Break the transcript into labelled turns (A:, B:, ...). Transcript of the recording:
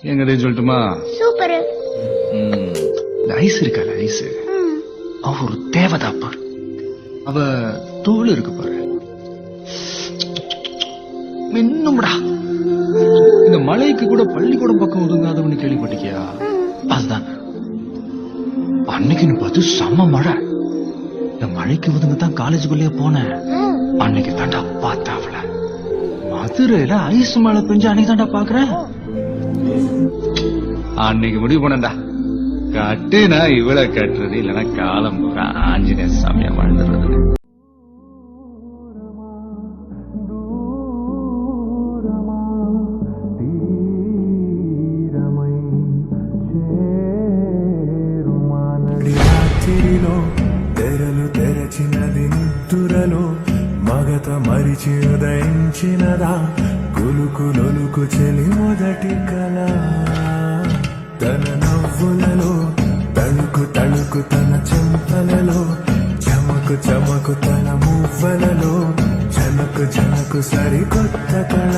A: எங்கடையும் சொல்லட்டுமா?
B: சூப்பர்.
A: இந்த ஐஸ் இருக்கல ஐஸ், அவ ஒரு தேவதா பாரு. அவ தோல் இருக்கு பாரு, இன்னும்டா இந்த மலைக்கு கூட பள்ளிக்கூடம் பக்கம் ஒதுங்காதவனு கேள்விப்பட்டிருக்கியா? அதுதான் அன்னைக்குன்னு பார்த்து செம்ம மழை. இந்த மழைக்கு ஒதுங்கத்தான் காலேஜுக்குள்ளேயே போனேன். அன்னைக்கு தாண்டா பார்த்தா அவள மதுரையில ஐஸ் மழை பெஞ்சு அன்னைக்கு தாண்டா பாக்குறேன். அன்னைக்கு முடிவு பண்ணண்டா, கட்டுனா இவளை கட்டுறது, இல்லைன்னா காலம் பூரா ஆஞ்சநேய சாமியா வாழ்ந்துடுறது.
C: తెరలు తెరచినది నిద్దురలో మగత మరిచి ఉదయించినదా కులుకులొలుకు చెలి మొదటి కళ. తన నవ్వులలో తణుకు తణుకు తన చెంపలలో చమకు చమకు తన మువ్వలలో జనకు జనకు సరికొత్త కళ.